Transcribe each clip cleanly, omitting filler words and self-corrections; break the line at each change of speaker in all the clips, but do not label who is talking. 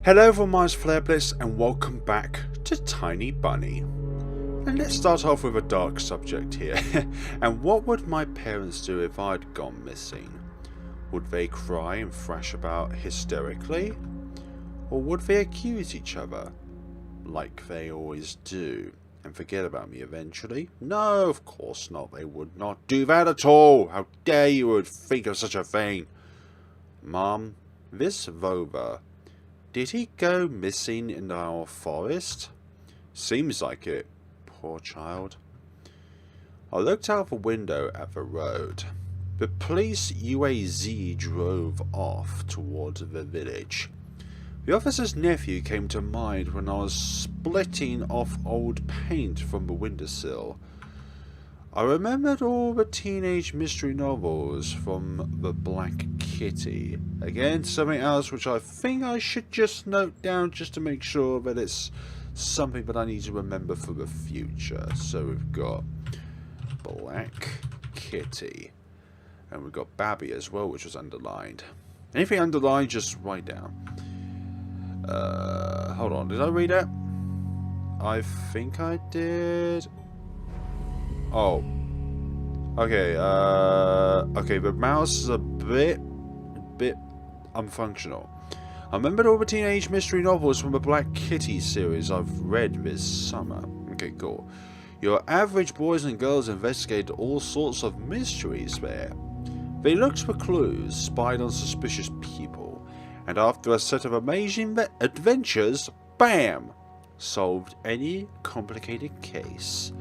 Hello everyone, my name's FlareBlitzed and welcome back to Tiny Bunny. And let's start off with a dark subject here. And what would my parents do if I'd gone missing? Would they cry and thrash about hysterically? Or would they accuse each other, like they always do, and forget about me eventually? No, of course not, they would not do that at all! How dare you would think of such a thing! Mom, this Vova, did he go missing in our forest? Seems like it. Poor child. I looked out the window at the road. The police UAZ drove off towards the village. The officer's nephew came to mind when I was splitting off old paint from the windowsill. I remembered all the teenage mystery novels from the Black Kitty. Again, something else which I think I should just note down just to make sure that it's something that I need to remember for the future. So we've got Black Kitty. And we've got Babby as well, which was underlined. Anything underlined, just write down. Hold on, did I read it? I think I did. Oh. Okay, okay, the mouse is a bit unfunctional. I remembered all the teenage mystery novels from the Black Kitty series I've read this summer. Okay, cool. Your average boys and girls investigated all sorts of mysteries there. They looked for clues, spied on suspicious people, and after a set of amazing adventures, BAM! Solved any complicated case.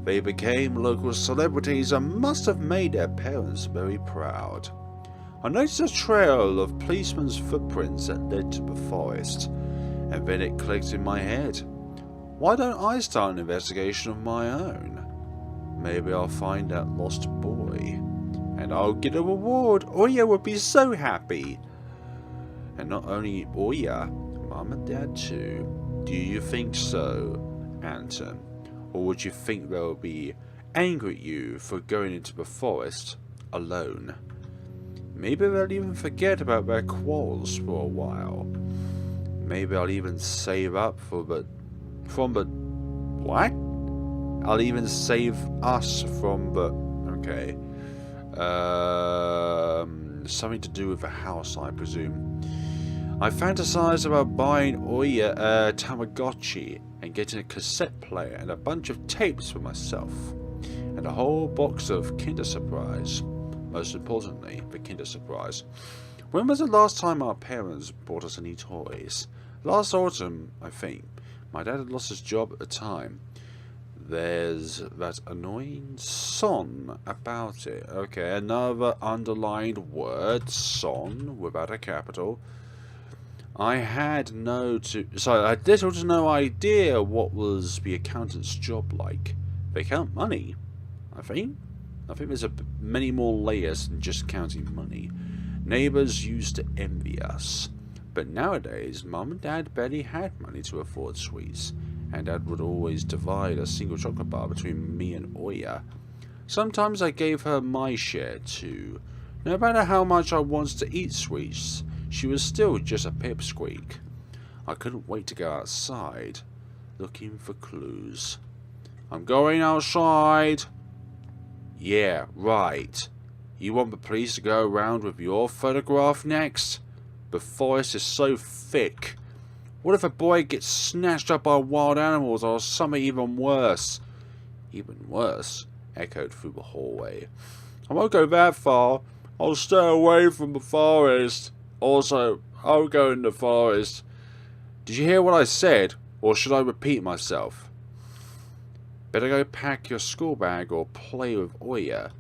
They became local celebrities and must have made their parents very proud. I noticed a trail of policemen's footprints that led to the forest, and then it clicked in my head. Why don't I start an investigation of my own? Maybe I'll find that lost boy, and I'll get a reward. Oya would be so happy. And not only Oya, Mum and Dad too. Do you think so, Anton? Or would you think they'll be angry at you for going into the forest alone? Maybe they'll even forget about their quarrels for a while. Maybe I'll even save up for what? I'll even save us from the... Okay. Something to do with the house, I presume. I fantasized about buying Oya a Tamagotchi and getting a cassette player and a bunch of tapes for myself. And a whole box of Kinder Surprise. Most importantly, the Kinder Surprise. When was the last time our parents bought us any toys? Last autumn, I think. My dad had lost his job at the time. There's that annoying son about it. Okay, another underlined word, son, without a capital. I had little to no idea what was the accountant's job like. They count money, I think. I think there's many more layers than just counting money. Neighbours used to envy us. But nowadays, Mum and Dad barely had money to afford sweets, and Dad would always divide a single chocolate bar between me and Oya. Sometimes I gave her my share too. No matter how much I wanted to eat sweets, she was still just a pipsqueak. I couldn't wait to go outside, looking for clues. I'm going outside. Yeah, right. You want the police to go around with your photograph next? The forest is so thick. What if a boy gets snatched up by wild animals or something even worse? Even worse? Echoed through the hallway. I won't go that far. I'll stay away from the forest. Also, I'll go in the forest. Did you hear what I said, or should I repeat myself? Better go pack your school bag or play with Oya.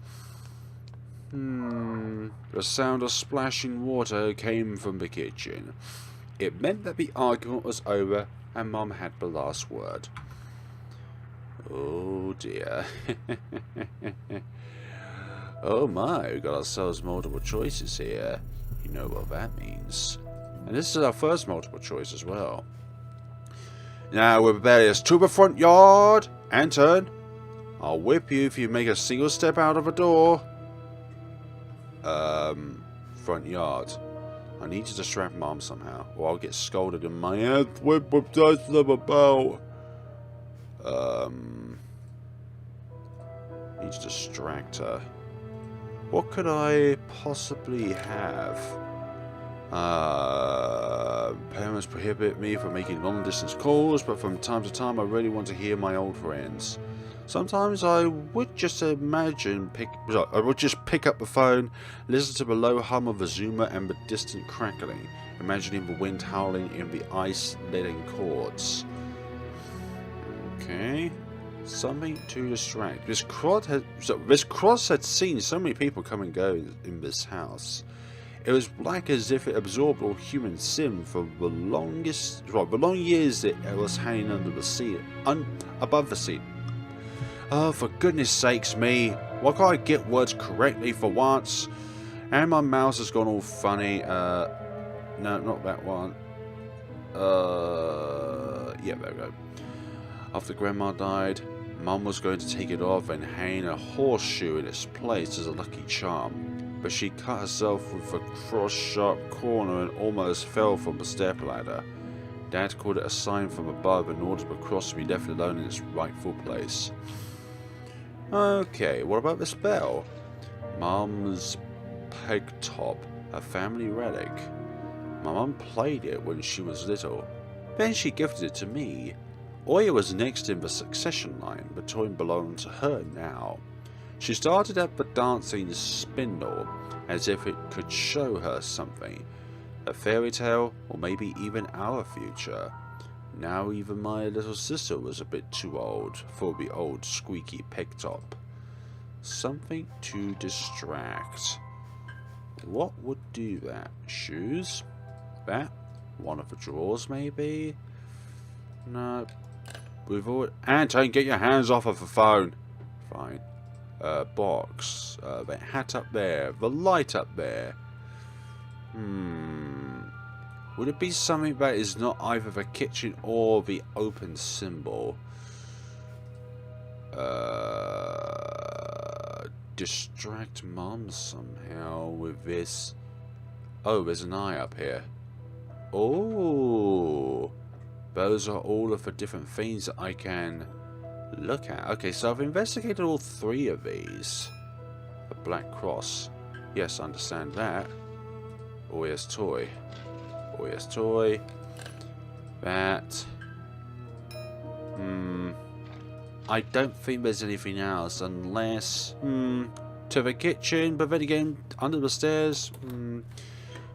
The sound of splashing water came from the kitchen. It meant that the argument was over and Mum had the last word. Oh dear. Oh my, we got ourselves multiple choices here. You know what that means. And this is our first multiple choice as well. Now we're rebellious to the front yard. Anton, I'll whip you if you make a single step out of the door. Front yard. I need to distract Mom somehow, or I'll get scolded in my head with them about. Need to distract her. What could I possibly have? Parents prohibit me from making long-distance calls, but from time to time I really want to hear my old friends. Sometimes I would just pick up the phone, listen to the low hum of the zoomer and the distant crackling, imagining the wind howling in the ice-letting chords. Okay. Something to distract. This cross had seen so many people come and go in this house. It was like as if it absorbed all human sin for the long years it was hanging under the seat, above the seat. Oh, for goodness sakes me! Why can't I get words correctly for once? And my mouse has gone all funny. No, not that one. Yeah, there we go. After Grandma died, Mum was going to take it off and hang a horseshoe in its place as a lucky charm, but she cut herself with a cross-sharp corner and almost fell from the stepladder. Dad called it a sign from above and ordered the cross to be left alone in its rightful place. Okay, what about this bell? Mum's peg top, a family relic. My mum played it when she was little. Then she gifted it to me. Oya was next in the succession line, but the toy belonged to her now. She started at the dancing spindle, as if it could show her something. A fairy tale, or maybe even our future. Now even my little sister was a bit too old for the old squeaky peg top. Something to distract. What would do that? Shoes? That? One of the drawers, maybe? No. We've all... Anton, get your hands off of the phone. Fine. Box. The hat up there. The light up there. Would it be something that is not either the kitchen or the open symbol? Distract Mum somehow with this. Oh, there's an eye up here. Oh, those are all of the different things that I can look at. Okay, so I've investigated all three of these. The black cross. Yes, I understand that. Oh, yes, toy. Oh, yes, toy. That. I don't think there's anything else unless... to the kitchen, but then again, under the stairs.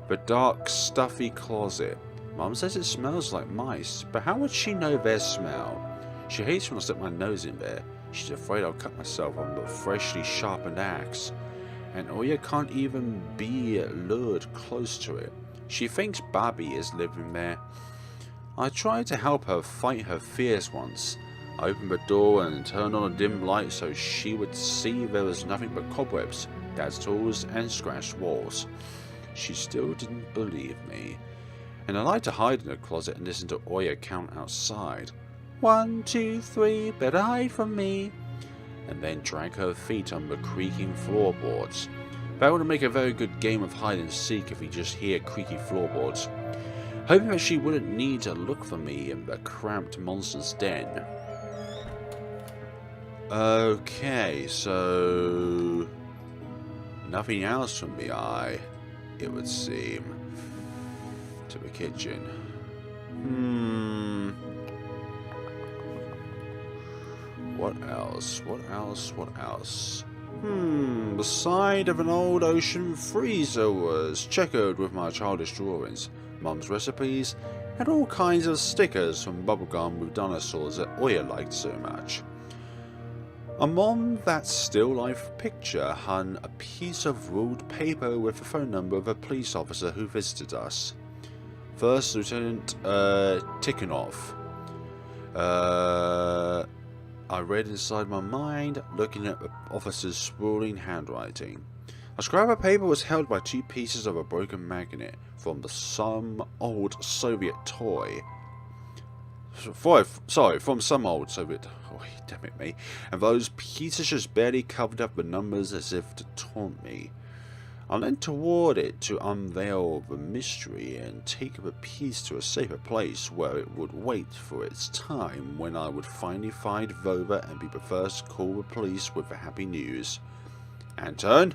The dark, stuffy closet. Mum says it smells like mice, but how would she know their smell? She hates when I stick my nose in there. She's afraid I'll cut myself on the freshly sharpened axe. And Oya can't even be lured close to it. She thinks Bobby is living there. I tried to help her fight her fears once. I opened the door and turned on a dim light so she would see there was nothing but cobwebs, Dad's tools, and scratched walls. She still didn't believe me. And I liked to hide in the closet and listen to Oya count outside. 1, 2, 3, better hide from me. And then drag her feet on the creaking floorboards. That would make a very good game of hide and seek if we just hear creaky floorboards. Hoping that she wouldn't need to look for me in the cramped monster's den. Okay, so... nothing else from the eye, it would seem. To the kitchen. What else? What else? What else? The side of an old ocean freezer was checkered with my childish drawings, Mum's recipes, and all kinds of stickers from bubblegum with dinosaurs that Oya liked so much. Among that still life picture hung a piece of ruled paper with the phone number of a police officer who visited us. First Lieutenant Tikhonov. I read inside my mind, looking at the officer's sprawling handwriting. A scrap of paper was held by 2 pieces of a broken magnet from some old Soviet toy. From some old Soviet... oh, damn it me. And those pieces just barely covered up the numbers as if to taunt me. I leant toward it to unveil the mystery and take the piece to a safer place where it would wait for its time when I would finally find Vova and be the first to call the police with the happy news. Anton?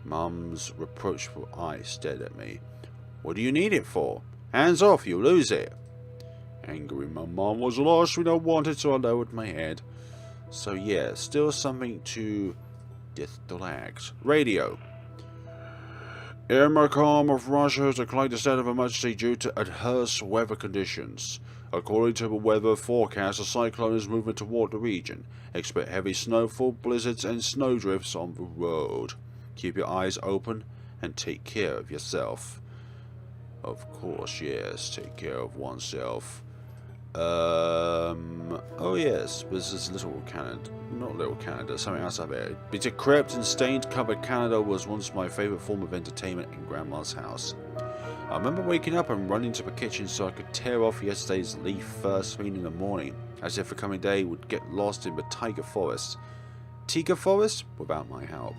Mum's reproachful eye stared at me. What do you need it for? Hands off, you'll lose it. Angry my mum was the last thing I wanted, so I lowered my head. So yeah, still something to distract. Radio. Airmarcom of Russia has declared a state of emergency due to adverse weather conditions. According to the weather forecast, a cyclone is moving toward the region. Expect heavy snowfall, blizzards, and snowdrifts on the road. Keep your eyes open and take care of yourself. Of course, yes, take care of oneself. Oh yes, this is Little Canada. Not Little Canada, something else up there. The decrepit and stained cupboard Canada was once my favourite form of entertainment in Grandma's house. I remember waking up and running to the kitchen so I could tear off yesterday's leaf first thing in the morning, as if the coming day would get lost in the Tiger Forest. Tiger Forest? Without my help.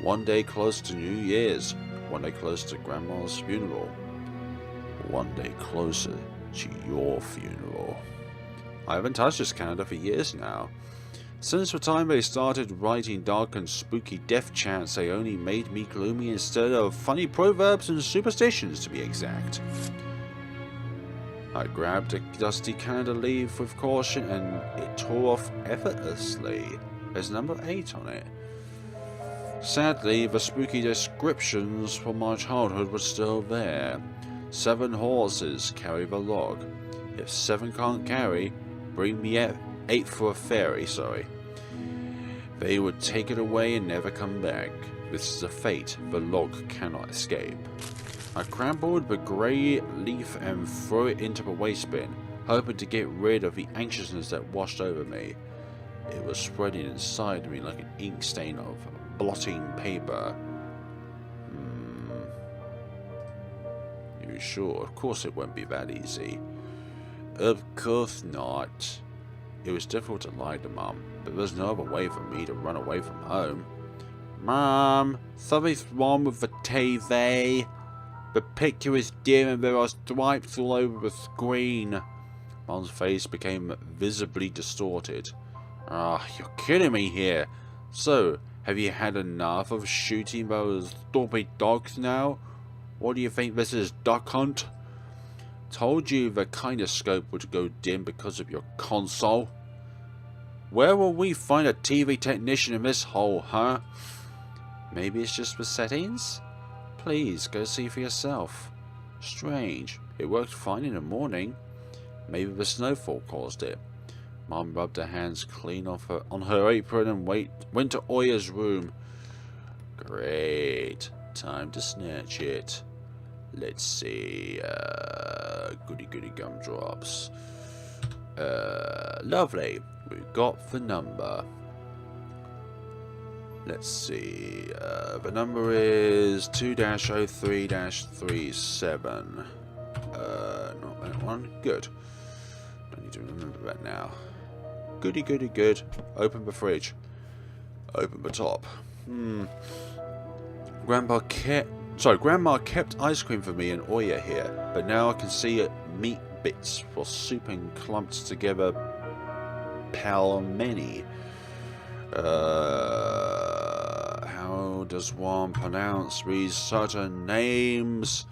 One day close to New Year's, one day close to Grandma's funeral, one day closer to your funeral. I haven't touched this Canada for years now. Since the time they started writing dark and spooky death chants, they only made me gloomy instead of funny proverbs and superstitions, to be exact. I grabbed a dusty Canada leaf with caution and it tore off effortlessly. There's number 8 on it. Sadly, the spooky descriptions from my childhood were still there. 7 horses carry the log. If 7 can't carry, bring me 8 for a fairy, sorry. They would take it away and never come back. This is a fate the log cannot escape. I crumpled the grey leaf and threw it into the waste bin, hoping to get rid of the anxiousness that washed over me. It was spreading inside me like an ink stain of blotting paper. You sure? Of course it won't be that easy. Of course not. It was difficult to lie to Mum, but there's no other way for me to run away from home. Mum, something's wrong with the TV. The picture is dim and there are stripes all over the screen. Mum's face became visibly distorted. Ah, you're kidding me here. So, have you had enough of shooting those stupid dogs now? What do you think this is, Duck Hunt? Told you the kind of scope would go dim because of your console. Where will we find a TV technician in this hole, huh? Maybe it's just the settings? Please, go see for yourself. Strange. It worked fine in the morning. Maybe the snowfall caused it. Mum rubbed her hands clean off on her apron and went to Oya's room. Great. Time to snatch it. Let's see. Goody goody gumdrops. Lovely. We've got the number. Let's see. The number is 2-03-37. Not that one. Good. Don't need to remember that now. Goody goody good. Open the fridge. Open the top. Grandma kept ice cream for me and Oya here, but now I can see meat bits for soup and clumped together pelmeni. How does one pronounce these certain names?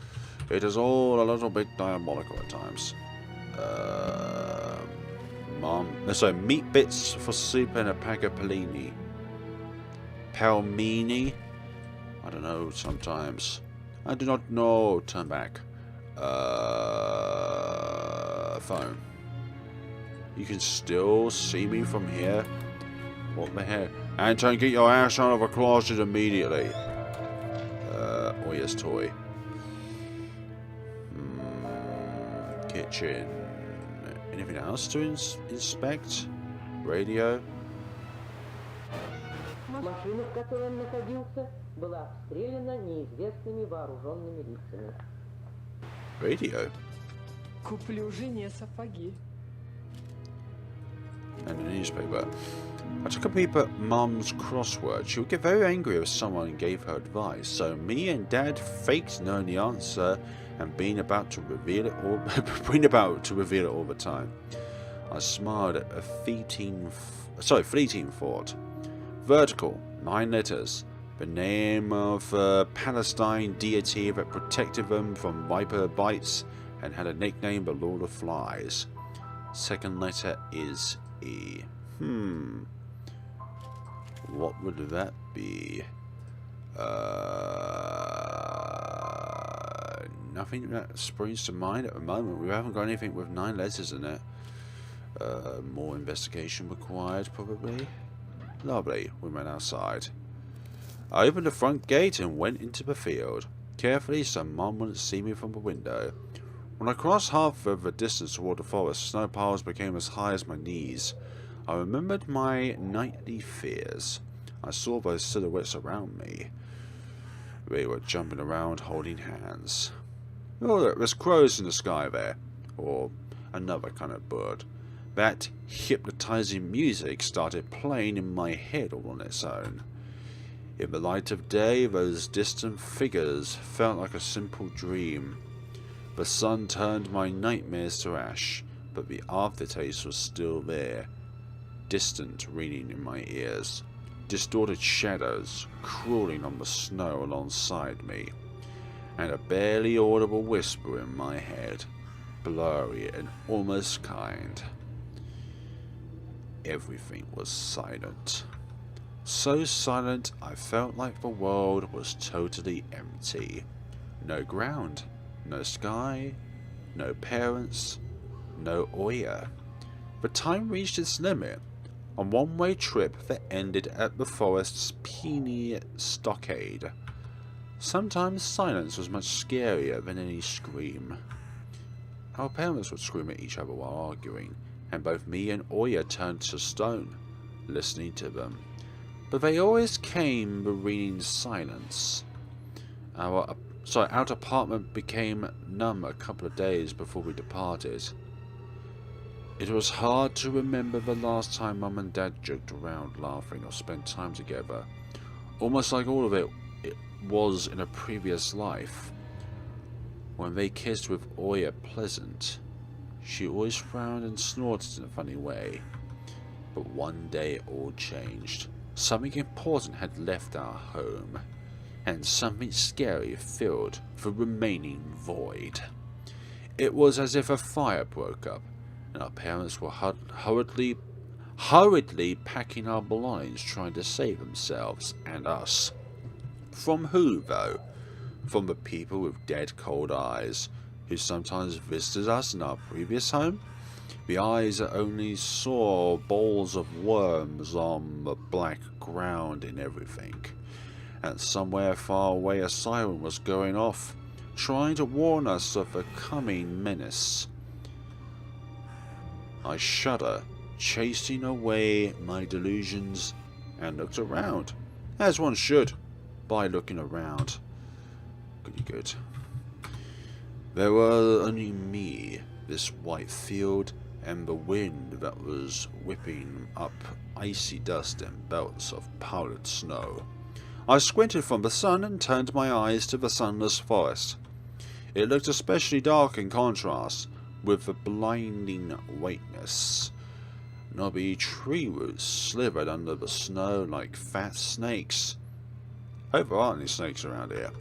It is all a little bit diabolical at times. Meat bits for soup and a pack of pelmeni. Pelmeni? I don't know, sometimes. I do not know. Turn back. Phone. You can still see me from here? What the heck? Anton, get your ass out of the closet immediately. Oya's toy. Kitchen. Anything else to inspect? Radio?
Машина, в которой он находился, была обстреляна неизвестными вооруженными лицами.
Radio?
Куплю жене сапоги.
And a newspaper. I took a peep at Mum's crossword. She would get very angry if someone gave her advice, so me and Dad faked knowing the answer and being about to reveal it all the time. I smiled at a fleeting thought. Vertical, 9 letters. The name of a Palestine deity that protected them from viper bites and had a nickname, the Lord of Flies. Second letter is E. What would that be? Nothing that springs to mind at the moment. We haven't got anything with 9 letters in it. More investigation required, probably. Lovely. We went outside. I opened the front gate and went into the field, carefully so Mum wouldn't see me from the window. When I crossed half of the distance toward the forest, snow piles became as high as my knees. I remembered my nightly fears. I saw those silhouettes around me. They were jumping around, holding hands. Oh, look, there's crows in the sky there. Or another kind of bird. That hypnotizing music started playing in my head all on its own. In the light of day, those distant figures felt like a simple dream. The sun turned my nightmares to ash, but the aftertaste was still there, distant ringing in my ears, distorted shadows crawling on the snow alongside me, and a barely audible whisper in my head, blurry and almost kind. Everything was silent. So silent I felt like the world was totally empty. No ground, no sky, no parents, no Oya. But time reached its limit. A one-way trip that ended at the forest's peony stockade. Sometimes silence was much scarier than any scream. Our parents would scream at each other while arguing, and both me and Oya turned to stone, listening to them. But they always came in silence. Our apartment became numb a couple of days before we departed. It was hard to remember the last time Mum and Dad joked around, laughing, or spent time together. Almost like all of it was in a previous life. When they kissed with Oya pleasant, she always frowned and snorted in a funny way. But one day it all changed. Something important had left our home, and something scary filled the remaining void. It was as if a fire broke up, and our parents were hurriedly packing our belongings, trying to save themselves and us. From who, though? From the people with dead cold eyes, who sometimes visited us in our previous home? The eyes that only saw balls of worms on the black ground in everything. And somewhere far away a siren was going off, trying to warn us of the coming menace. I shudder, chasing away my delusions, and looked around, as one should, by looking around. Goody good. There were only me, this white field, and the wind that was whipping up icy dust and belts of powdered snow. I squinted from the sun and turned my eyes to the sunless forest. It looked especially dark in contrast with the blinding whiteness. Knobby tree roots slithered under the snow like fat snakes. Hope there aren't any snakes around here.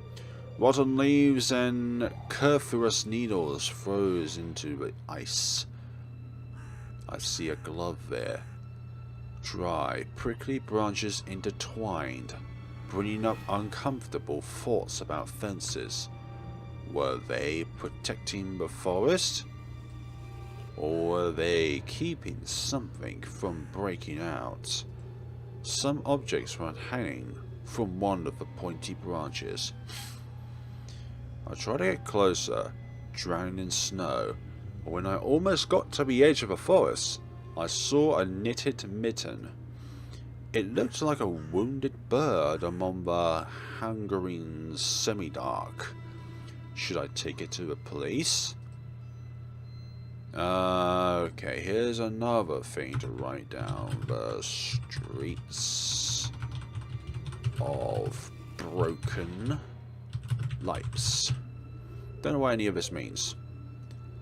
Rotten leaves and curfeurous needles froze into the ice. I see a glove there. Dry, prickly branches intertwined, bringing up uncomfortable thoughts about fences. Were they protecting the forest? Or were they keeping something from breaking out? Some objects were hanging from one of the pointy branches. I tried to get closer, drowning in snow. When I almost got to the edge of the forest, I saw a knitted mitten. It looked like a wounded bird among the hungering semi-dark. Should I take it to the police? Okay, here's another thing to write down. The streets of broken lights. Don't know what any of this means.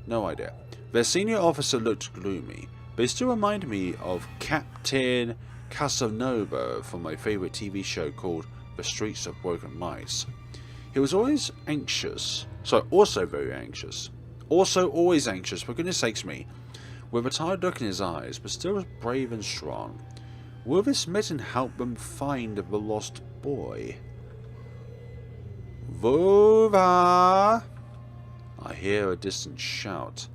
No idea. Their senior officer looked gloomy, but he still reminded me of Captain Casanova from my favourite TV show called The Streets of Broken Lights. He was always anxious. Also very anxious. Also always anxious, for goodness sakes me. With a tired look in his eyes, but still brave and strong. Will this mitten help them find the lost boy? Vova! I hear a distant shout.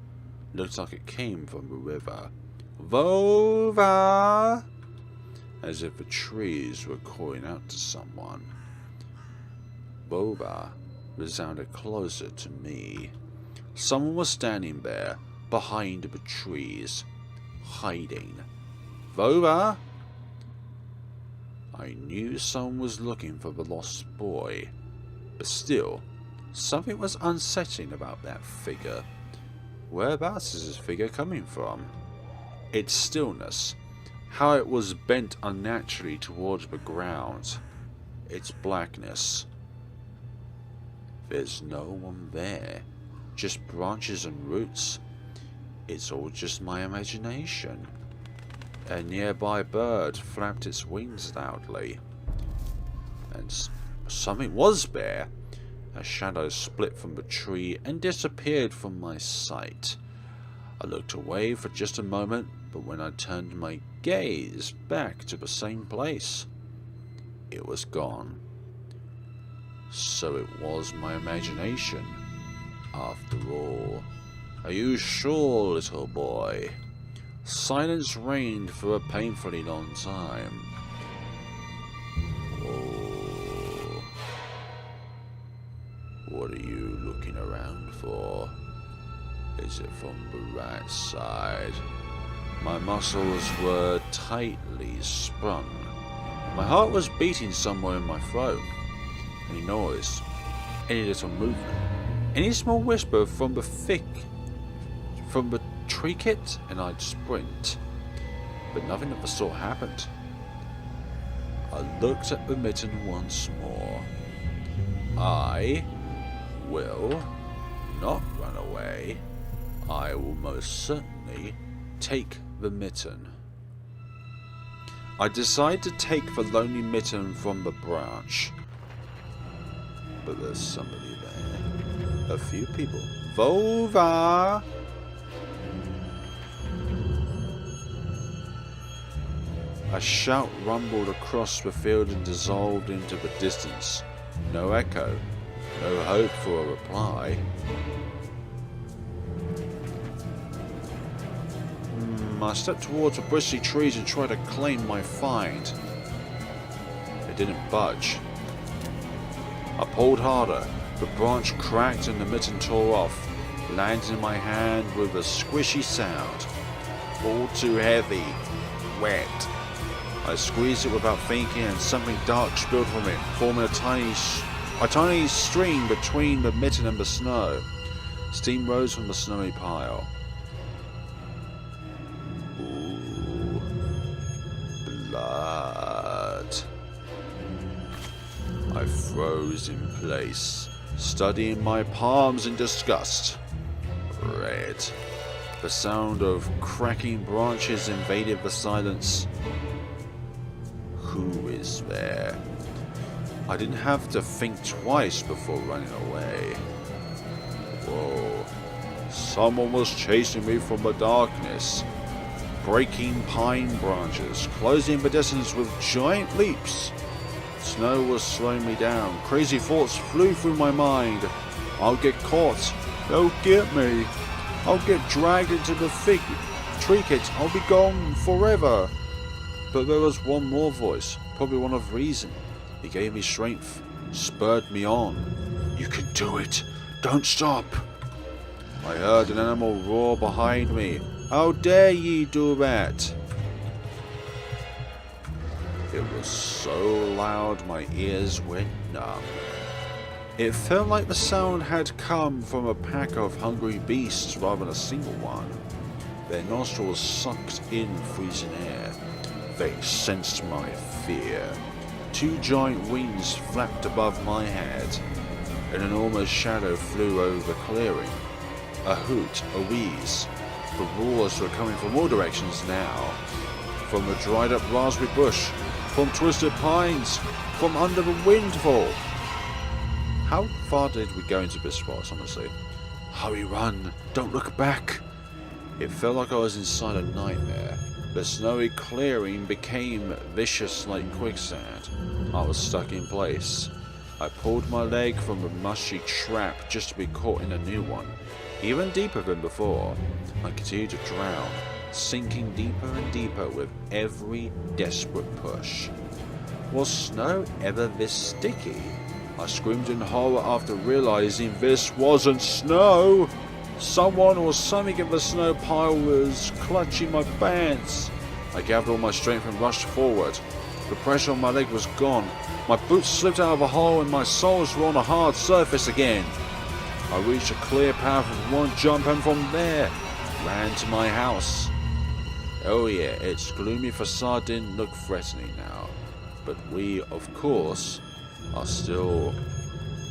Looks like it came from the river. Vova! As if the trees were calling out to someone. Vova resounded closer to me. Someone was standing there, behind the trees, hiding. Vova! I knew someone was looking for the lost boy, but still, something was unsettling about that figure. Whereabouts is this figure coming from? Its stillness, how it was bent unnaturally towards the ground, its blackness. There's no one there, just branches and roots. It's all just my imagination. A nearby bird flapped its wings loudly. And something was there. A shadow split from the tree and disappeared from my sight. I looked away for just a moment, but when I turned my gaze back to the same place, it was gone. So it was my imagination, after all. Are you sure, little boy? Silence reigned for a painfully long time. Oh. What are you looking around for? Is it from the right side? My muscles were tightly sprung. My heart was beating somewhere in my throat. Any noise, any little movement, any small whisper from the tree kit, and I'd sprint. But nothing of the sort happened. I looked at the mitten once more. I will not run away. I will most certainly take the mitten. I decide to take the lonely mitten from the branch. But there's somebody there. A few people. Vova! A shout rumbled across the field and dissolved into the distance. No echo. No hope for a reply. I stepped towards the bristly trees and tried to claim my find. It didn't budge. I pulled harder. The branch cracked and the mitten tore off, landing in my hand with a squishy sound. All too heavy. Wet. I squeezed it without thinking and something dark spilled from it, forming a tiny stream between the mitten and the snow. Steam rose from the snowy pile. Ooh. Blood. I froze in place, studying my palms in disgust. Red. The sound of cracking branches invaded the silence. Who is there? I didn't have to think twice before running away. Whoa. Someone was chasing me from the darkness, breaking pine branches, closing the distance with giant leaps. Snow was slowing me down. Crazy thoughts flew through my mind. I'll get caught. They'll get me. I'll get dragged into the tree kit. I'll be gone forever. But there was one more voice, probably one of reason. He gave me strength, spurred me on. You can do it. Don't stop. I heard an animal roar behind me. How dare ye do that? It was so loud my ears went numb. It felt like the sound had come from a pack of hungry beasts rather than a single one. Their nostrils sucked in freezing air. They sensed my fear. Two giant wings flapped above my head. An enormous shadow flew over the clearing. A hoot, a wheeze. The roars were coming from all directions now. From a dried up raspberry bush, from twisted pines, from under the windfall. How far did we go into this forest, honestly? Hurry, run, don't look back. It felt like I was inside a nightmare. The snowy clearing became vicious like quicksand. I was stuck in place. I pulled my leg from a mushy trap just to be caught in a new one, even deeper than before. I continued to drown, sinking deeper and deeper with every desperate push. Was snow ever this sticky? I screamed in horror after realizing this wasn't snow. Someone or something in the snow pile was clutching my pants. I gathered all my strength and rushed forward. The pressure on my leg was gone. My boots slipped out of a hole and my soles were on a hard surface again. I reached a clear path with one jump and from there ran to my house. Oh yeah, its gloomy facade didn't look threatening now. But we, of course, are still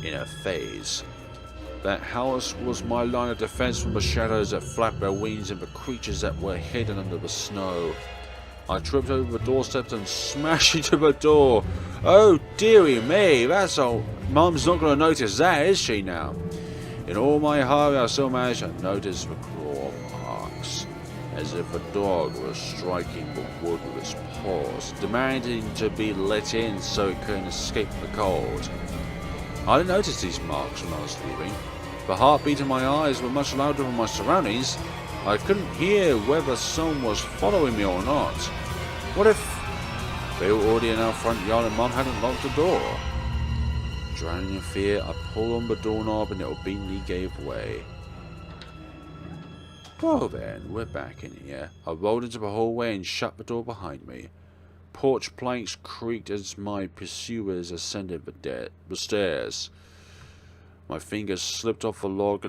in a phase. That house was my line of defense from the shadows that flapped their wings and the creatures that were hidden under the snow. I tripped over the doorsteps and smashed into the door. Oh dearie me, that's all. Mum's not going to notice that, is she now? In all my hurry, I still managed to notice the claw marks, as if a dog was striking the wood with its paws, demanding to be let in so it couldn't escape the cold. I didn't notice these marks when I was leaving. The heartbeat in my eyes were much louder than my surroundings. I couldn't hear whether someone was following me or not. What if they were already in our front yard and Mum hadn't locked the door? Drowning in fear, I pulled on the doorknob and it obediently gave way. Well then, we're back in here. I rolled into the hallway and shut the door behind me. Porch planks creaked as my pursuers ascended the stairs. My fingers slipped off the lock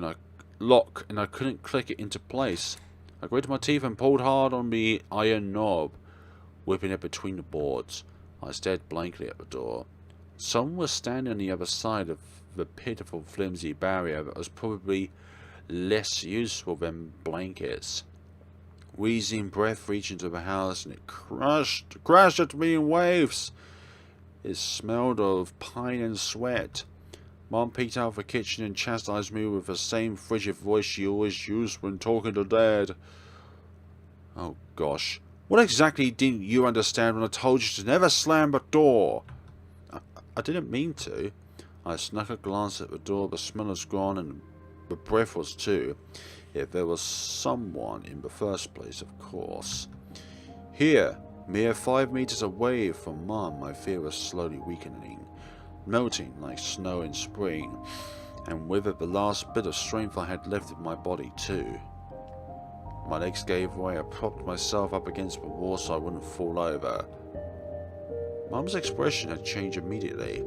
and I couldn't click it into place. I gritted my teeth and pulled hard on the iron knob, whipping it between the boards. I stared blankly at the door. Someone was standing on the other side of the pitiful flimsy barrier that was probably less useful than blankets. Wheezing breath reached into the house and it crashed at me in waves. It smelled of pine and sweat. Mum peeked out of the kitchen and chastised me with the same frigid voice she always used when talking to Dad. Oh gosh, what exactly didn't you understand when I told you to never slam the door? I didn't mean to. I snuck a glance at the door. The smell was gone and the breath was too. If there was someone in the first place, of course. Here, mere 5 meters away from Mum, my fear was slowly weakening, melting like snow in spring, and with it the last bit of strength I had left in my body too. My legs gave way. I propped myself up against the wall so I wouldn't fall over. Mum's expression had changed immediately.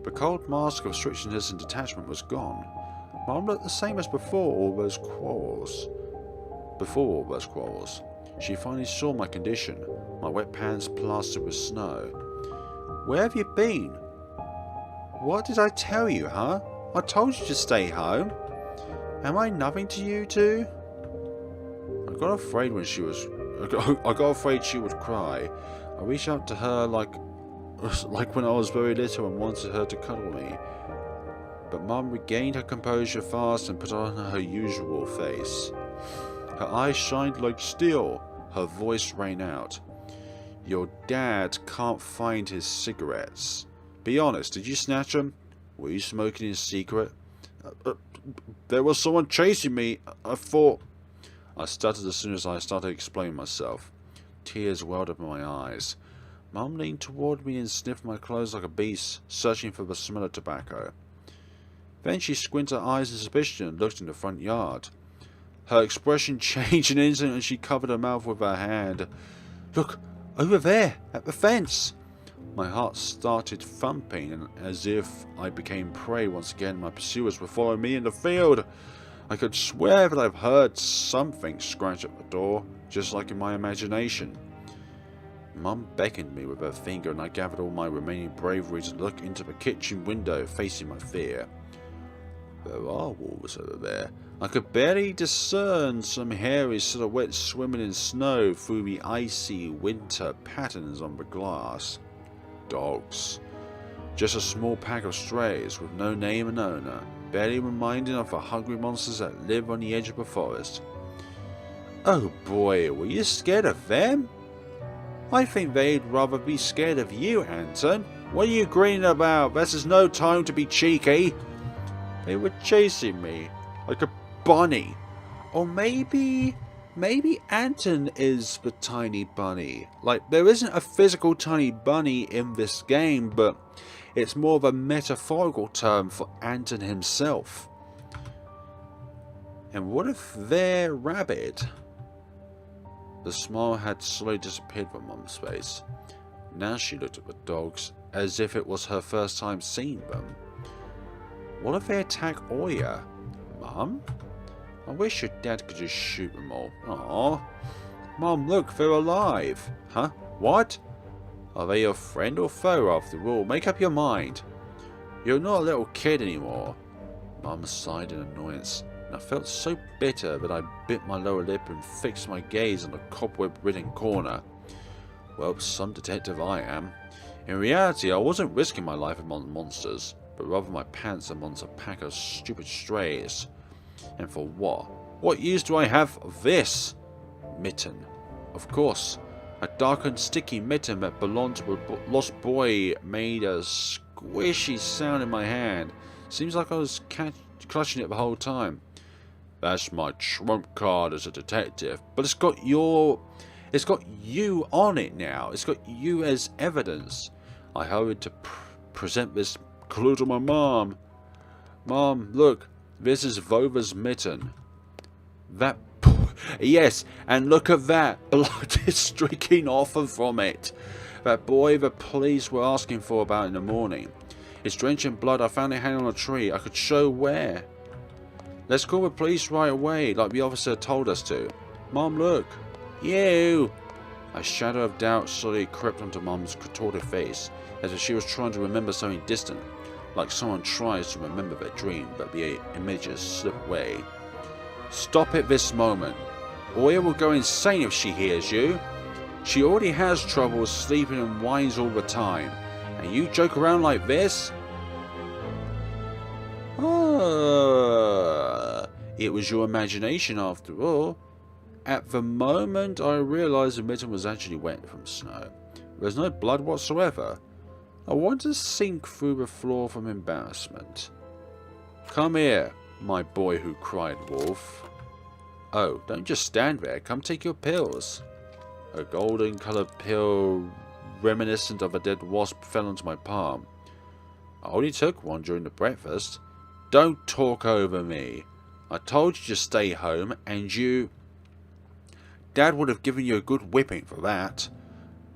The cold mask of strictness and detachment was gone. Mum looked the same as before all those quarrels. She finally saw my condition, my wet pants plastered with snow. Where have you been? What did I tell you, huh? I told you to stay home. Am I nothing to you two? I got afraid she would cry. I reached out to her like when I was very little and wanted her to cuddle me. But Mum regained her composure fast and put on her usual face. Her eyes shined like steel. Her voice rang out. Your dad can't find his cigarettes. Be honest, did you snatch them? Were you smoking in secret? There was someone chasing me. I thought... I stuttered as soon as I started explaining myself. Tears welled up in my eyes. Mum leaned toward me and sniffed my clothes like a beast, searching for the smell of tobacco. Then she squinted her eyes in suspicion and looked in the front yard. Her expression changed in an instant and she covered her mouth with her hand. Look, over there, at the fence. My heart started thumping, and as if I became prey once again, my pursuers were following me in the field. I could swear that I've heard something scratch at the door, just like in my imagination. Mum beckoned me with her finger and I gathered all my remaining bravery to look into the kitchen window facing my fear. There are wolves over there. I could barely discern some hairy silhouettes swimming in snow through the icy winter patterns on the glass. Dogs. Just a small pack of strays with no name and owner, barely reminding of the hungry monsters that live on the edge of the forest. Oh boy, were you scared of them? I think they'd rather be scared of you, Anton. What are you grinning about? This is no time to be cheeky. They were chasing me like a bunny. Or maybe Anton is the tiny bunny. Like, there isn't a physical tiny bunny in this game, but it's more of a metaphorical term for Anton himself. And what if they're rabid? The smile had slowly disappeared from Mum's face. Now she looked at the dogs as if it was her first time seeing them. What if they attack Oya? Mum? I wish your dad could just shoot them all. Aww. Mum, look, they're alive. Huh? What? Are they your friend or foe after all? Make up your mind. You're not a little kid anymore. Mum sighed in annoyance, and I felt so bitter that I bit my lower lip and fixed my gaze on the cobweb-ridden corner. Well, some detective I am. In reality, I wasn't risking my life among monsters, but rather my pants amongst a pack of stupid strays. And for what? What use do I have of this? Mitten. Of course. A dark and sticky mitten that belonged to a lost boy made a squishy sound in my hand. Seems like I was clutching it the whole time. That's my trump card as a detective, but it's got you on it now. It's got you as evidence. I hurried to present this clue to my mom. Mom, look, this is Vova's mitten. That yes, and look at that. Blood is streaking off and from it. That boy the police were asking for about in the morning. It's drenched in blood. I found it hanging on a tree. I could show where. Let's call the police right away, like the officer told us to. Mom, look. You! A shadow of doubt slowly crept onto Mum's contorted face, as if she was trying to remember something distant, like someone tries to remember their dream, but the images slip away. Stop it this moment. Oya will go insane if she hears you. She already has trouble sleeping and whines all the time. And you joke around like this? It was your imagination after all. At the moment I realised the mitten was actually wet from snow. There's no blood whatsoever. I wanted to sink through the floor from embarrassment. Come here, my boy who cried wolf. Oh, don't just stand there, come take your pills. A golden coloured pill reminiscent of a dead wasp fell onto my palm. I only took one during the breakfast. Don't talk over me. I told you to stay home and you... Dad would have given you a good whipping for that.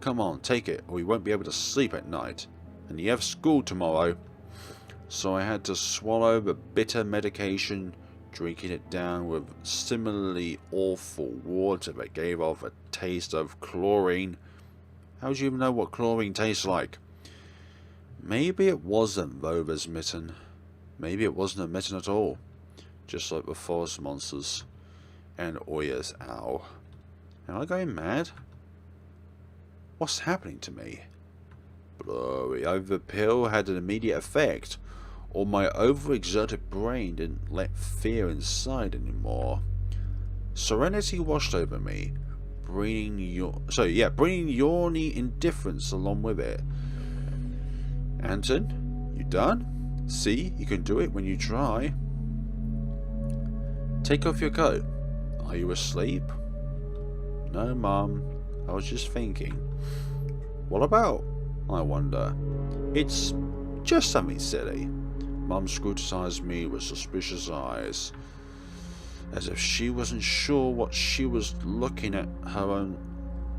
Come on, take it or you won't be able to sleep at night. And you have school tomorrow. So I had to swallow the bitter medication, drinking it down with similarly awful water that gave off a taste of chlorine. How do you even know what chlorine tastes like? Maybe it wasn't Vova's mitten. Maybe it wasn't a mitten at all. Just like the forest monsters and Oya's owl. Am I going mad? What's happening to me? Blurry. Either the pill had an immediate effect, or my overexerted brain didn't let fear inside anymore. Serenity washed over me, bringing yawny indifference along with it. Anton, you done? See, you can do it when you try. Take off your coat. Are you asleep? No, Mum. I was just thinking. What about? I wonder. It's just something silly. Mum scrutinized me with suspicious eyes, as if she wasn't sure what she was looking at her own...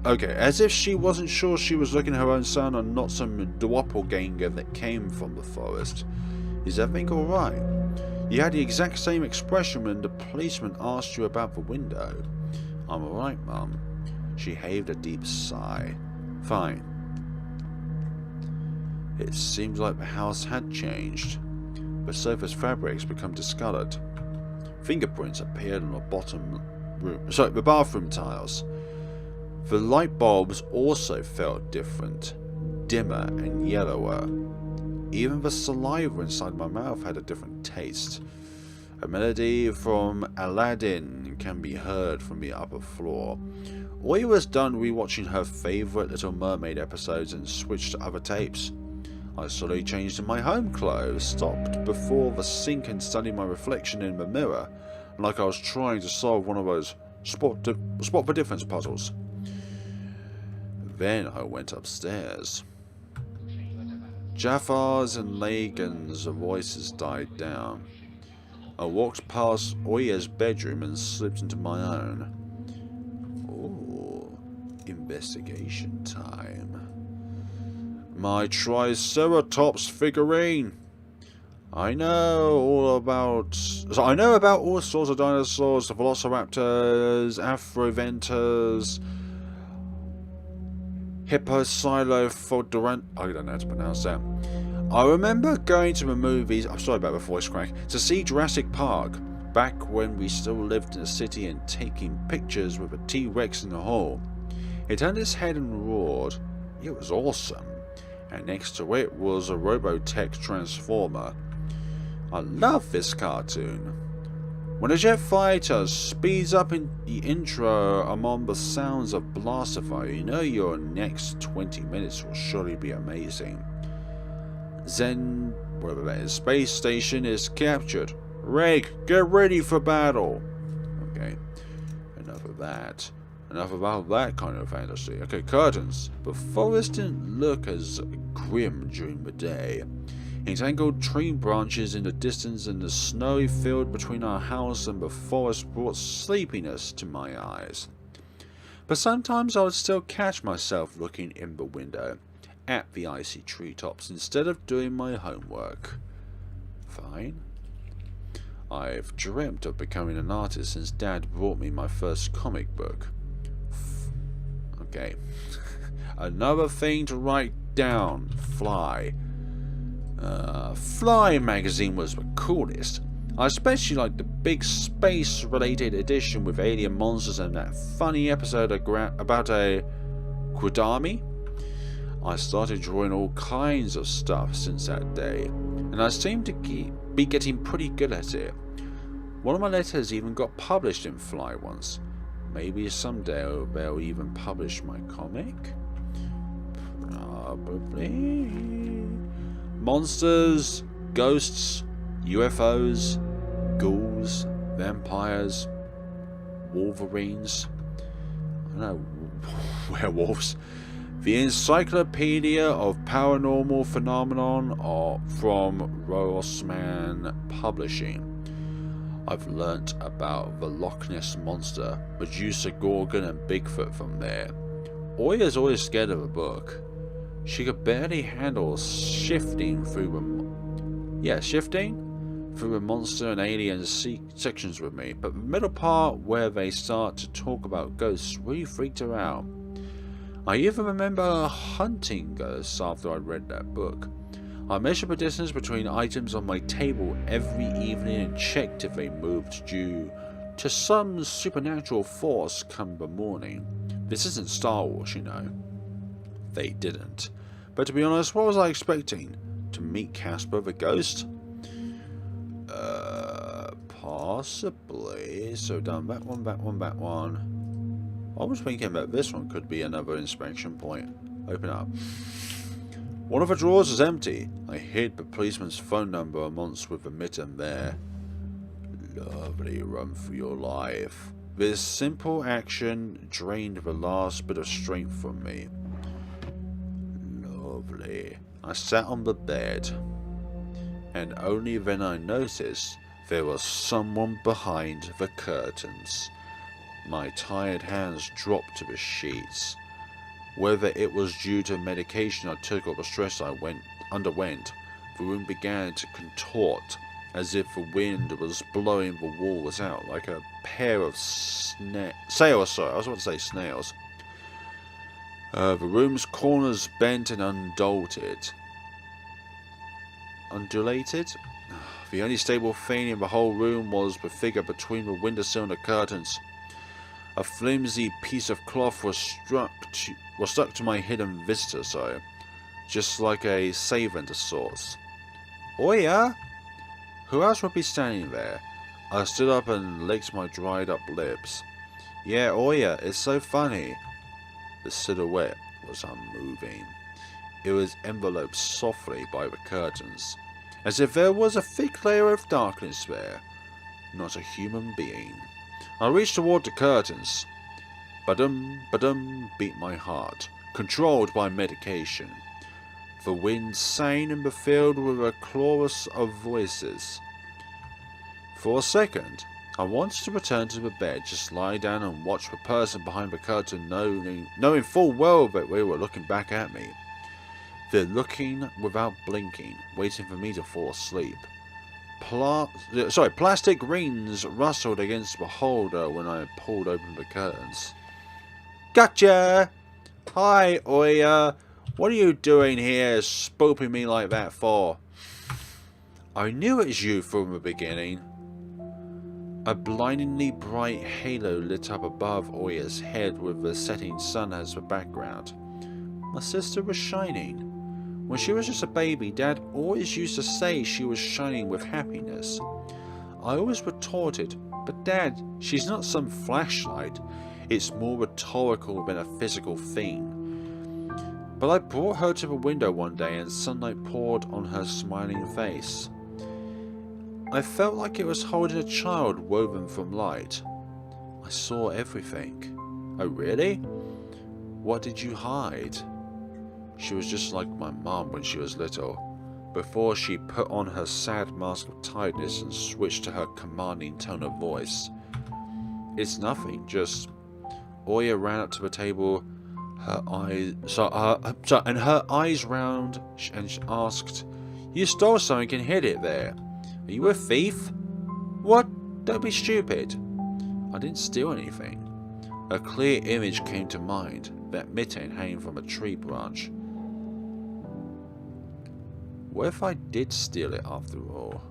as if she wasn't sure she was looking at her own son and not some doppelganger that came from the forest. Is everything alright? You had the exact same expression when the policeman asked you about the window. I'm alright, Mum. She heaved a deep sigh. Fine. It seems like the house had changed. The sofa's fabrics become discoloured. Fingerprints appeared on the bathroom tiles. The light bulbs also felt different, dimmer and yellower. Even the saliva inside my mouth had a different taste. A melody from Aladdin can be heard from the upper floor. Oya was done rewatching her favourite Little Mermaid episodes and switched to other tapes. I slowly changed in my home clothes, stopped before the sink and studied my reflection in the mirror, like I was trying to solve one of those spot the difference puzzles. Then I went upstairs. Jaffar's and Lagan's voices died down. I walked past Oya's bedroom and slipped into my own. Ooh, investigation time. My Triceratops figurine. I know about all sorts of dinosaurs, the velociraptors, Afroventors, Hipposilophodorant. I don't know how to pronounce that. I remember going to the movies, I'm sorry about the voice crack, to see Jurassic Park, back when we still lived in the city, and taking pictures with a T-Rex in the hall. It turned its head and roared. It was awesome. And next to it was a Robotech Transformer. I love this cartoon. When a jet fighter speeds up in the intro among the sounds of blaster fire, you know your next 20 minutes will surely be amazing. Then, whatever that is, space station is captured. Reg, get ready for battle. Okay, enough of that. Enough about that kind of fantasy. Okay, curtains. The forest didn't look as grim during the day. Entangled tree branches in the distance and the snowy field between our house and the forest brought sleepiness to my eyes. But sometimes I would still catch myself looking in the window at the icy treetops instead of doing my homework. Fine. I've dreamt of becoming an artist since Dad brought me my first comic book. Okay. Another thing to write down. Fly. Fly magazine was the coolest. I especially liked the big space-related edition with alien monsters and that funny episode about a Quidami. I started drawing all kinds of stuff since that day, and I seem to be getting pretty good at it. One of my letters even got published in Fly once. Maybe someday they'll even publish my comic? Probably. Monsters, ghosts, UFOs, ghouls, vampires, wolverines, I don't know, werewolves. The Encyclopedia of Paranormal Phenomenon from Rossmann Publishing. I've learnt about the Loch Ness Monster, Medusa Gorgon and Bigfoot from there. Oya's always scared of a book. She could barely handle shifting through the monster and alien sections with me, but the middle part where they start to talk about ghosts really freaked her out. I even remember hunting ghosts after I read that book. I measured the distance between items on my table every evening and checked if they moved due to some supernatural force come the morning. This isn't Star Wars, you know. They didn't. But to be honest, what was I expecting? To meet Casper the ghost? Possibly. So done that one, that one, that one. I was thinking that this one could be another inspection point. Open up. One of the drawers is empty. I hid the policeman's phone number amongst with the mitten there. Lovely, run for your life. This simple action drained the last bit of strength from me. Lovely. I sat on the bed, and only then I noticed there was someone behind the curtains. My tired hands dropped to the sheets. Whether it was due to medication I took or the stress I underwent, the room began to contort as if the wind was blowing the walls out like a pair of sails. Sorry, I was about to say snails. The room's corners bent and undulated. The only stable thing in the whole room was the figure between the windowsill and the curtains. A flimsy piece of cloth was stuck to my hidden visitor, just like a savant of sorts. Oya? Who else would be standing there? I stood up and licked my dried up lips. Yeah, Oya, it's so funny. The silhouette was unmoving. It was enveloped softly by the curtains, as if there was a thick layer of darkness there. Not a human being. I reached toward the curtains. Ba-dum, ba-dum, beat my heart, controlled by medication. The wind sang and was filled with a chorus of voices. For a second, I wanted to return to the bed, just lie down and watch the person behind the curtain, knowing full well that they were looking back at me. They're looking without blinking, waiting for me to fall asleep. Plastic rings rustled against the holder when I pulled open the curtains. Gotcha! Hi, Oya. What are you doing here, spooping me like that for? I knew it was you from the beginning. A blindingly bright halo lit up above Oya's head with the setting sun as the background. My sister was shining. When she was just a baby, Dad always used to say she was shining with happiness. I always retorted, but Dad, she's not some flashlight. It's more rhetorical than a physical thing. But I brought her to the window one day and sunlight poured on her smiling face. I felt like it was holding a child woven from light. I saw everything. Oh, really? What did you hide? She was just like my mom when she was little, before she put on her sad mask of tiredness and switched to her commanding tone of voice. It's nothing, just... Oya ran up to the table, her eyes round, and asked, "You stole something and hid it there. Are you a thief?" "What? Don't be stupid." I didn't steal anything. A clear image came to mind, that mitten hanging from a tree branch. What if I did steal it after all?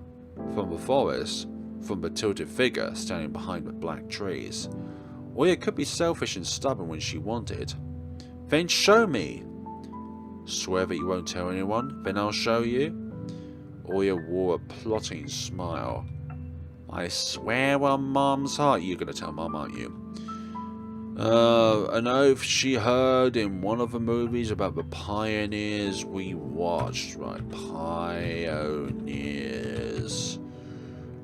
From the forest, from the tilted figure standing behind the black trees. Oya could be selfish and stubborn when she wanted. Then show me. Swear that you won't tell anyone, then I'll show you. Oya wore a plotting smile. I swear on Mom's heart. You're gonna tell Mom, aren't you? An oath she heard in one of the movies about the pioneers we watched, right? Pioneers.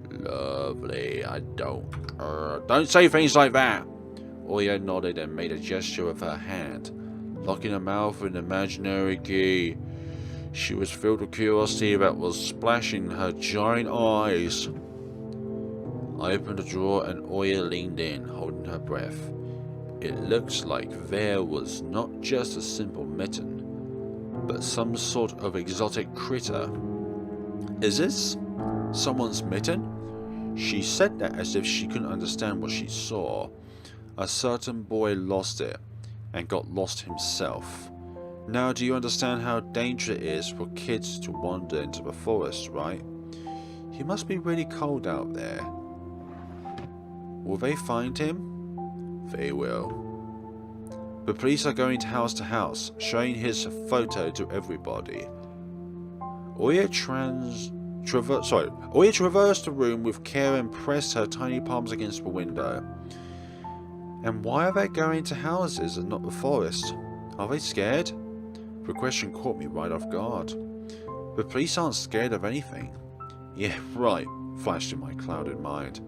Lovely. I don't say things like that. Oya nodded and made a gesture with her hand, locking her mouth with an imaginary key. She was filled with curiosity that was splashing her giant eyes. I opened a drawer and Oya leaned in, holding her breath. It looked like there was not just a simple mitten, but some sort of exotic critter. Is this someone's mitten? She said that as if she couldn't understand what she saw. A certain boy lost it, and got lost himself. Now do you understand how dangerous it is for kids to wander into the forest, right? He must be really cold out there. Will they find him? They will. The police are going to house, showing his photo to everybody. Oya traversed the room with care and pressed her tiny palms against the window. And why are they going to houses and not the forest? Are they scared? The question caught me right off guard. The police aren't scared of anything. Yeah, right, flashed in my clouded mind.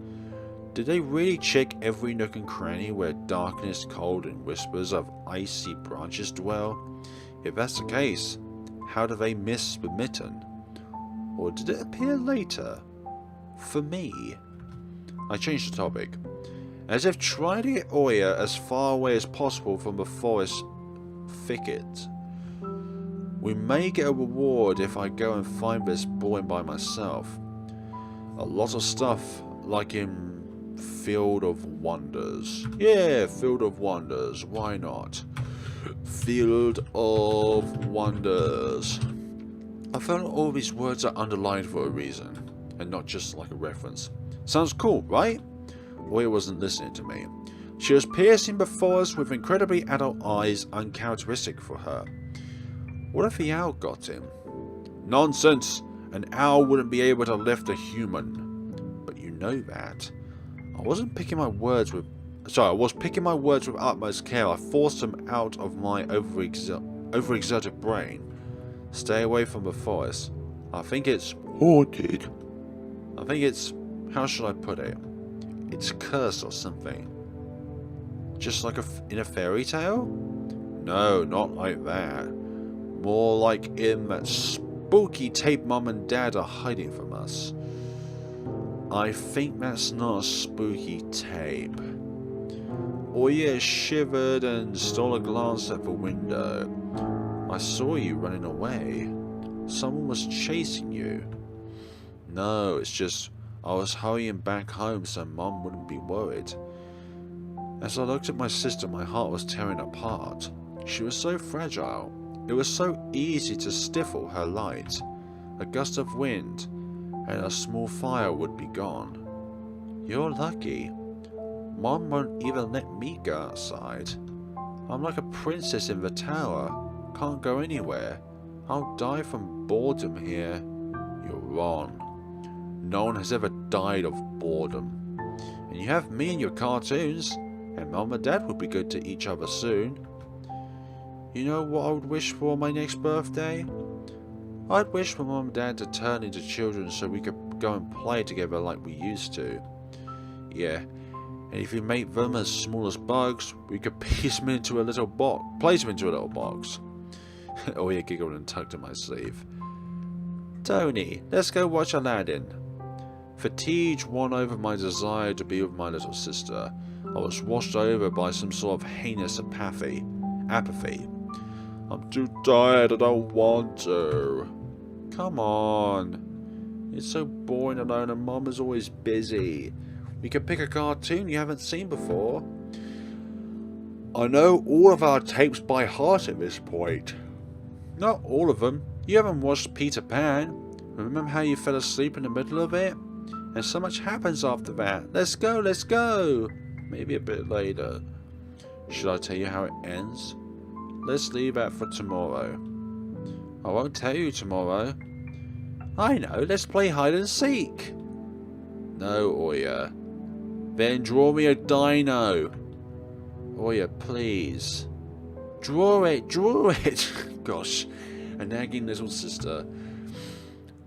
Did they really check every nook and cranny where darkness, cold, and whispers of icy branches dwell? If that's the case, how do they miss the mitten? Or did it appear later? For me? I changed the topic. As if trying to get Oya as far away as possible from the forest thicket. We may get a reward if I go and find this boy by myself. A lot of stuff, like in Field of Wonders. Yeah, Field of Wonders. Why not? Field of Wonders. I felt all these words are underlined for a reason, and not just like a reference. Sounds cool, right? Oya wasn't listening to me. She was piercing before us with incredibly adult eyes uncharacteristic for her. What if the owl got him? Nonsense! An owl wouldn't be able to lift a human. But you know that. I was picking my words with utmost care. I forced them out of my overexerted brain. Stay away from the forest. I think it's haunted. I think it's, how should I put it? It's cursed or something. Just like in a fairy tale? No, not like that. More like in that spooky tape Mum and Dad are hiding from us. I think that's not a spooky tape. Oya shivered and stole a glance at the window. I saw you running away. Someone was chasing you. No, it's just I was hurrying back home so Mum wouldn't be worried. As I looked at my sister, my heart was tearing apart. She was so fragile. It was so easy to stifle her light. A gust of wind, and a small fire would be gone. You're lucky. Mom won't even let me go outside. I'm like a princess in the tower. Can't go anywhere. I'll die from boredom here. You're wrong. No one has ever died of boredom. And you have me and your cartoons, and Mom and Dad will be good to each other soon. You know what I would wish for my next birthday? I'd wish for Mom and Dad to turn into children so we could go and play together like we used to. Yeah, and if you make them as small as bugs, we could place them into a little box. Oya giggled and tugged at my sleeve. Tony, let's go watch Aladdin. Fatigue won over my desire to be with my little sister. I was washed over by some sort of heinous apathy. I'm too tired, I don't want to. Come on. It's so boring alone and Mum is always busy. We could pick a cartoon you haven't seen before. I know all of our tapes by heart at this point. Not all of them. You haven't watched Peter Pan. Remember how you fell asleep in the middle of it? And so much happens after that. Let's go, let's go. Maybe a bit later. Should I tell you how it ends? Let's leave that for tomorrow. I won't tell you tomorrow. I know, let's play hide and seek. No, Oya. Then draw me a dino. Oya, please. Draw it, draw it. Gosh, a nagging little sister.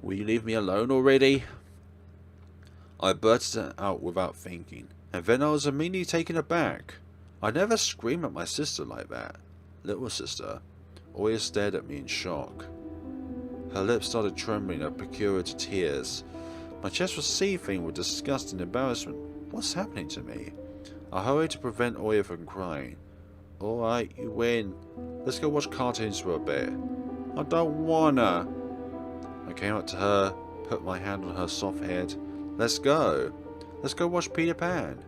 Will you leave me alone already? I burst out without thinking, and then I was immediately taken aback. I never screamed at my sister like that. Little sister. Oya stared at me in shock. Her lips started trembling and procured tears. My chest was seething with disgust and embarrassment. What's happening to me? I hurried to prevent Oya from crying. Alright, you win. Let's go watch cartoons for a bit. I don't wanna. I came up to her, put my hand on her soft head. Let's go. Let's go watch Peter Pan.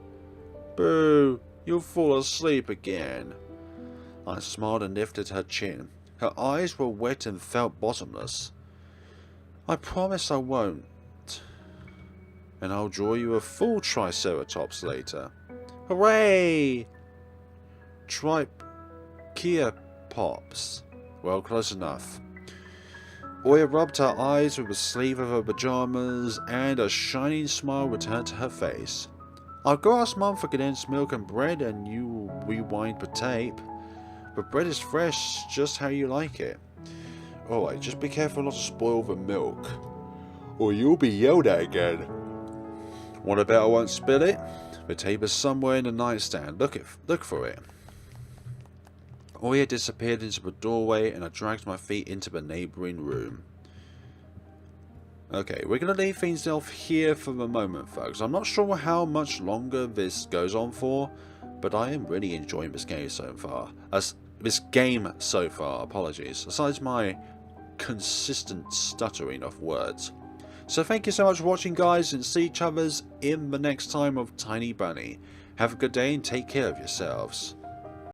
Boo, you'll fall asleep again. I smiled and lifted her chin. Her eyes were wet and felt bottomless. I promise I won't. And I'll draw you a full Triceratops later. Hooray! Triceratops. Well, close enough. Oya rubbed her eyes with the sleeve of her pajamas, and a shining smile returned to her face. I'll go ask Mum for condensed milk and bread, and you rewind the tape. The bread is fresh, just how you like it. Alright, just be careful not to spoil the milk, or you'll be yelled at again. What about I won't spill it? The tape is somewhere in the nightstand. Look for it. Oya disappeared into the doorway, and I dragged my feet into the neighbouring room. Okay, we're going to leave things off here for the moment, folks. I'm not sure how much longer this goes on for, but I am really enjoying this game so far. Apologies. Besides my consistent stuttering of words. So thank you so much for watching, guys, and see each others in the next time of Tiny Bunny. Have a good day and take care of yourselves.